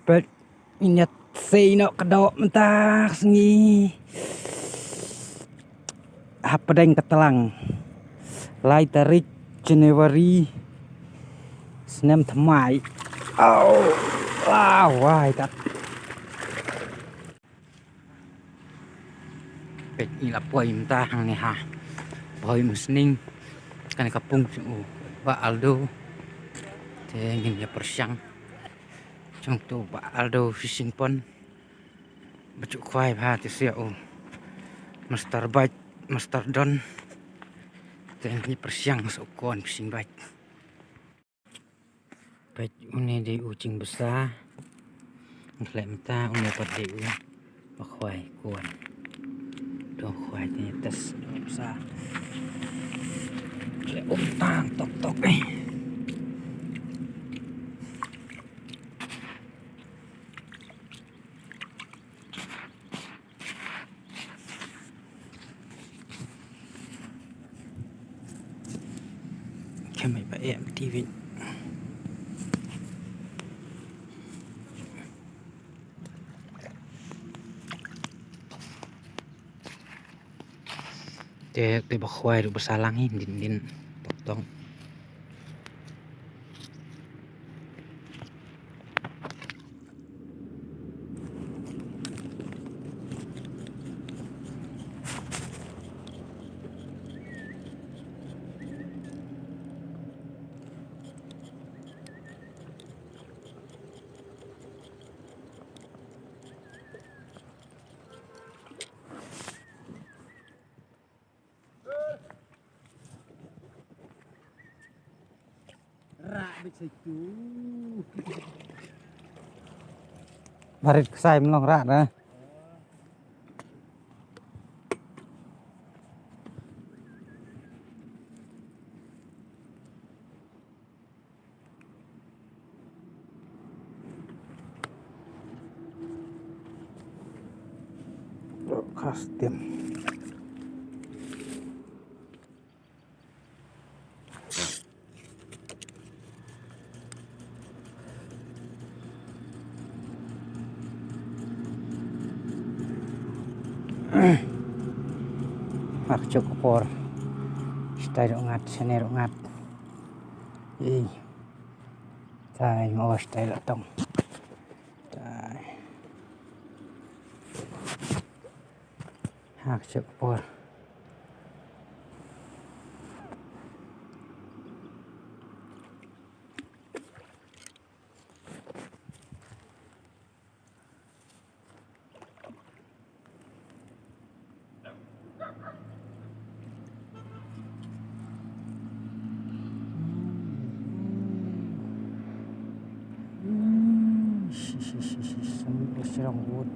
But ingat say no kedok mentah sengi. Apa deng ketelang. Lai tarik Januari Senem Thamai. Oh, wow, wah tak. Pet ila poi mentah ni ha. Poi musning kan kapung Pak Aldo. Tengin ya persiang. Trong tu Pak Aldo fishing pond. Bacuk kwai ha ti sia Master Bite, Master Don. Tengin persiang sokon fishing bite. Pet ini di ucing besar. Ngelak mentah ini pada di bakwai kuan. Doh kwai ni atas besar. Ngelak utang tok kami pak TV. Te bakwai du bersalang din potong. Barit kesai melong rak dah. Custom. Mak cukup por. Stay ngat, sini ngat. Tai mau stay datang. Tai. Hak cukup por. Seranggut.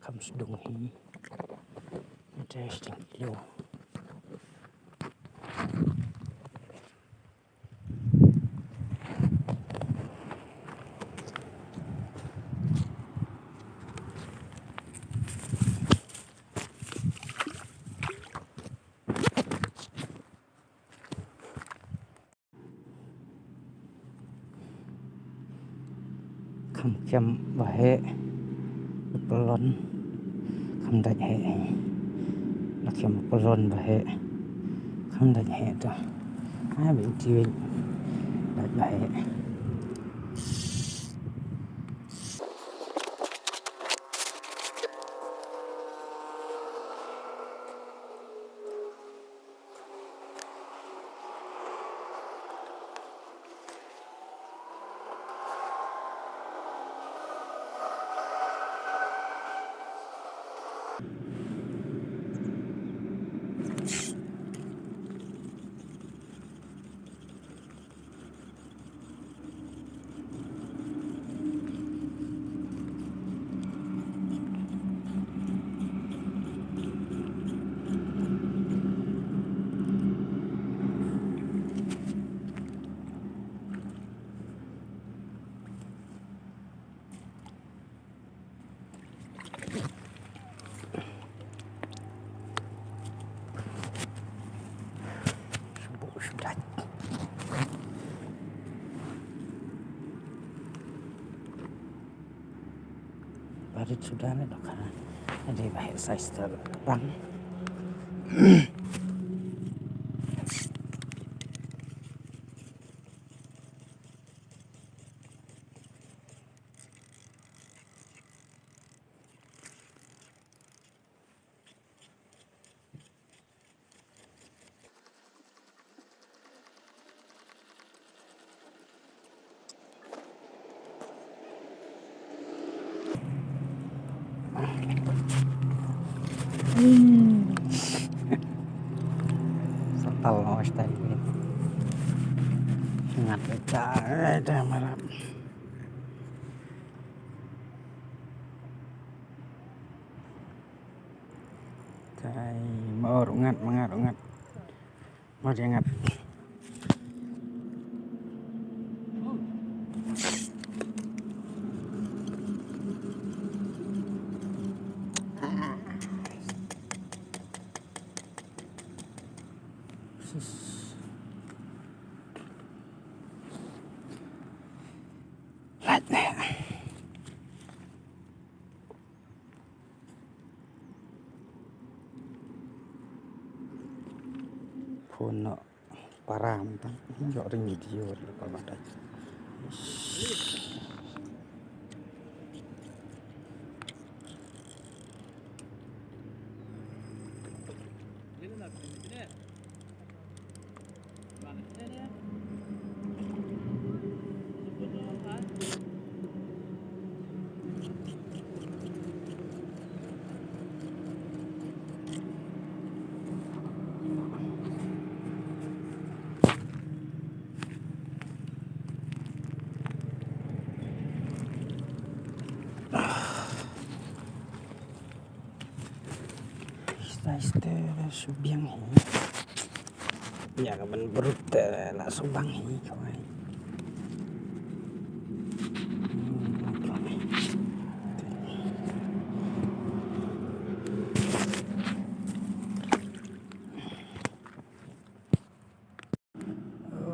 Comes dung hi. Interesting kilo. Kem bahe pelon kam daj he nak kem pelon bahe kam daj he to bin tiwin daj bahe Harit sudah nih dok kan. Jadi bahaya size terbang. Total mau tadi ingat ada malam kai mau rungat mau jangat puno param tang yo ring video lupa badak Este subiang hi ya kapan berut lah subang hi kawai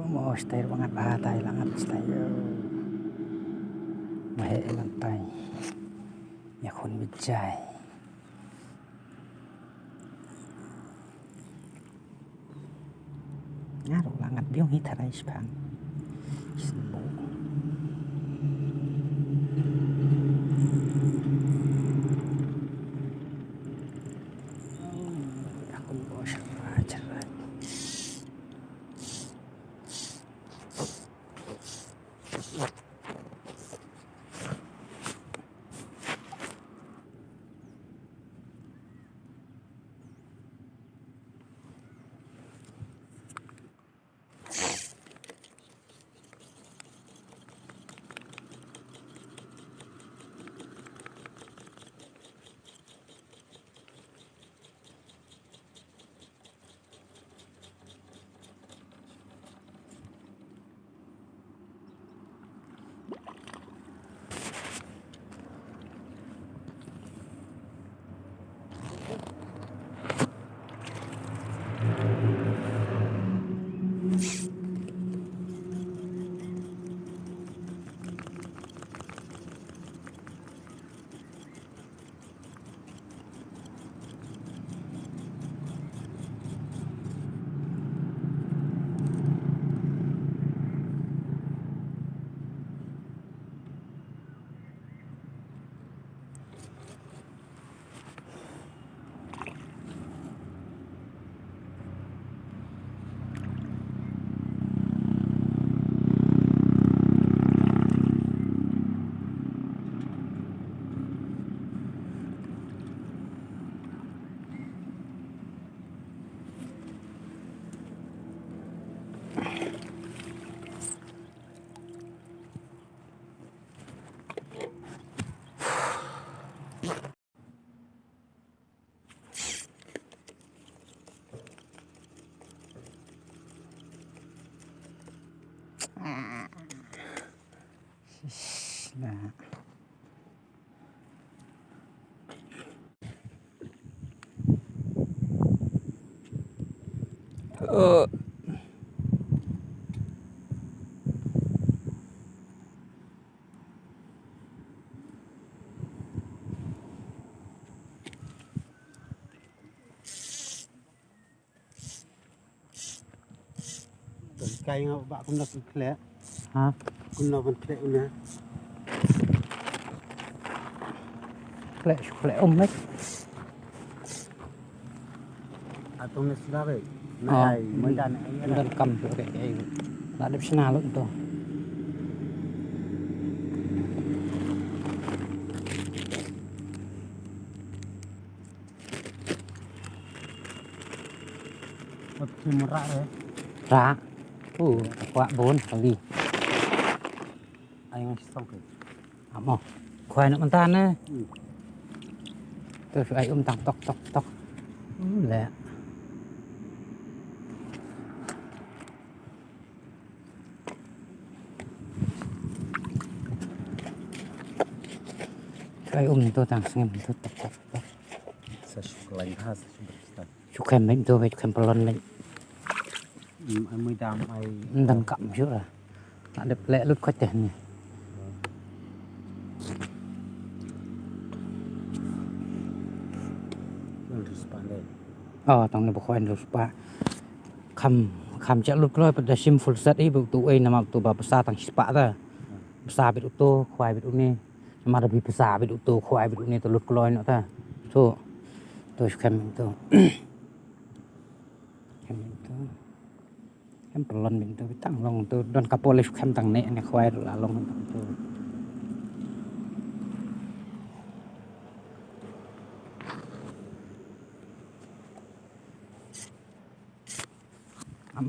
mau stay banget bahatai langat stay mahal lantai ya kun bijay ngaruh langat biong hitarai bang sembuh aku mau cerai nah cây ngọc bạn cũng được lẽ hả cũng nó vẫn lẽ nè lẹ đấy à tôi nói ra vậy này mới đàn này dan cầm cái đã đẹp sana luôn tuh một khi một rạ đấy ra quả 4 kali anh xong rồi amo khoai nó tan á tôi phải tóc tóc lẹ cái tôi tàng xem tôi tóc sesuai khas seperti chú khem mình tôi phải khem pelon lên anh mới đam ai đâm cặm chứ là đã đẹp lẹ lút khách tiền này tong này bukan harus pak kam cak lút kalau pada sim full set ini butuh nama butuh besar tang sepak ta besar bit utuh kuai bit ini nama lebih besar bit utuh kuai bit ini tu lút kalau nak ta tu kem itu kem pelon itu tang long tu don kapoleh kem tang nek ne kuai lah long tu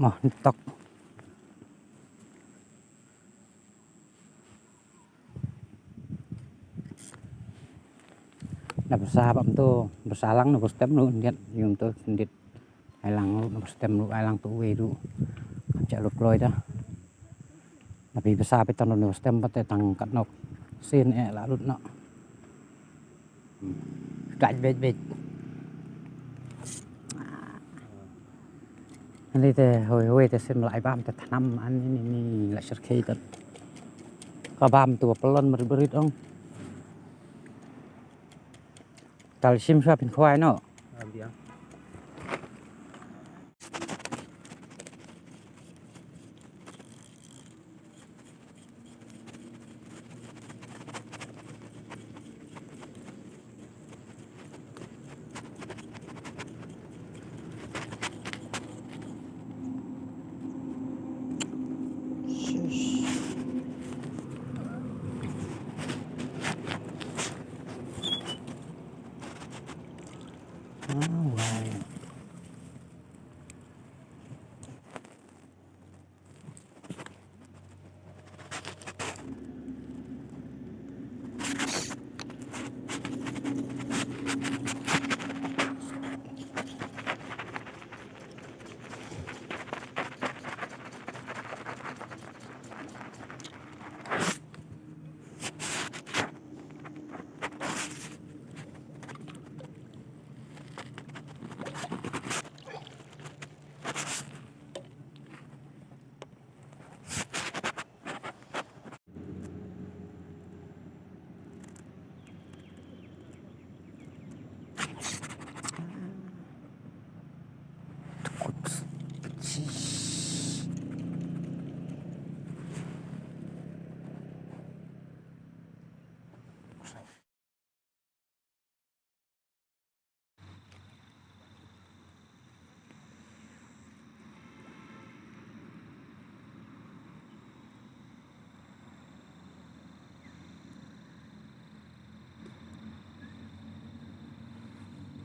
mah tok nah besar bam tu bersalang nu stem nu lihat yung tu sendit ailang nu stem nu ailang tu we du cak lu kloi dah tapi besar pe ton nu stem pate tang kat nok sin la lut nok cạch bet anh thì hồi thì xem lại bám thì năm anh ini lại sợi khi tật có bám tua pelon berit ông kalau sim siapa yang kuai no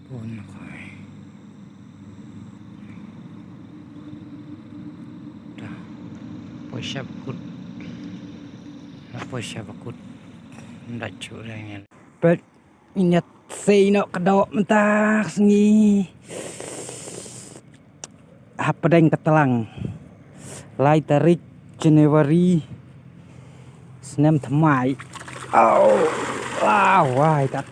pun kuai dah poisya bakut ndak curangnya bet minyak sino kedok mentah sengi apa deng ketelang lai tarik Januari Senin Thamai wah kat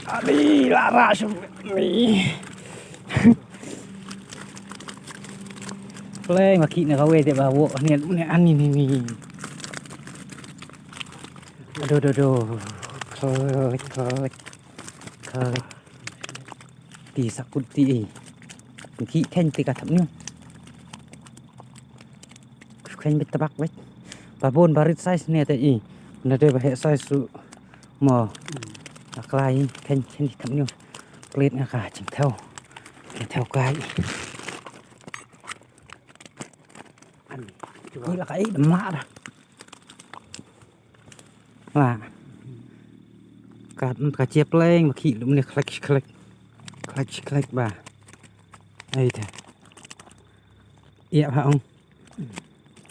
Adi lara sumi play mà kỹ là có về thì bà bộ nhiệt ăn ni đồ thôi tì sakut tì kỹ thêm tì cả thấm nhung khanh bít tabak bít bà buôn bà rít size nè tại ý nó đây bà hệ size sự mò lại khanh khanh thấm nhau lên nga cả chỉnh theo cái cứ là cái đấm mã đó là cả chia lên mà khi lúc này click bà đây thế iya hả ông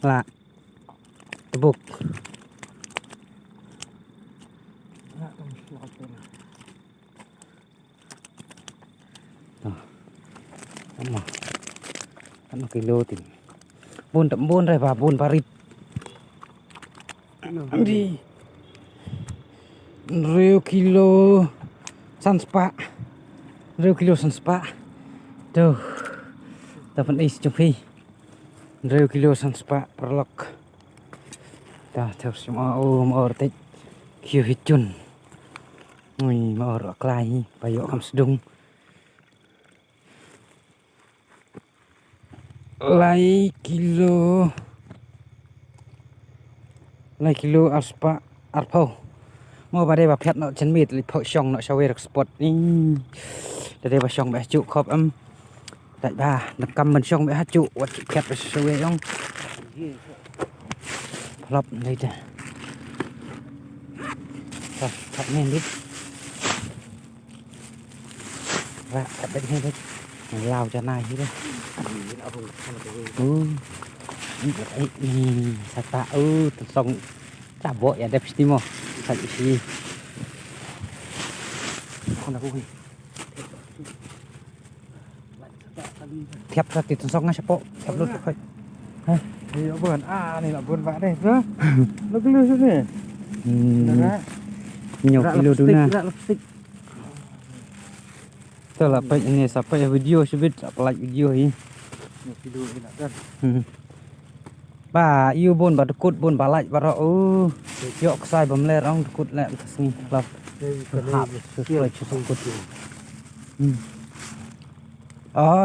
là bục ăn kilo thì buôn đậm buôn rồi và buôn Paris đi rêu kilo san spa tuh dapat is cupi rêu kilo san spa perlok dah terus semua mau ortek kêu hít chun ngồi mà ở lại bayo kam sedung lai kilo aspa arpo mua vào đây bà phép nó chân mịt lịch phơi xong nó sao về được spot đi đây bà xong bé trụ khop âm đại bà nằm cầm mình xong bé hát trụ và chị phép để sao về không lọc đây nè rồi thật men đi và thật bệnh hay đấy lao cho này đi đây sata xong chả vội à đẹp tí mà thật gì không là vui thép ra thì xong ngay sắp bộ thép luôn phải thì nó vườn này là vườn vã đây nữa nó cứ lưu thế này nhiều kilo đúng nè tức là phải này sắp phải video sẽ biết sắp lại video ấy bà yêu buồn bà cút buồn bà lại bà rõ dọc sai bấm lên ông cút lại cái gì là hạp rồi cho xong cút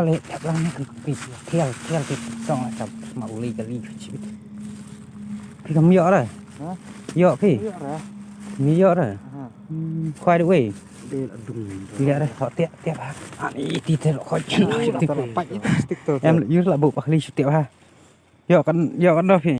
lấy đẹp lắm nó bị theo thì xong lại chọc màu ly cái ly thì không nhớ rồi nhớ phi mi nhớ rồi khoai được vậy lẹ đây họ tiện ha tí thế nó khỏi chân em lại use là bộ bạc ly tiện ha nhớ con đâu phi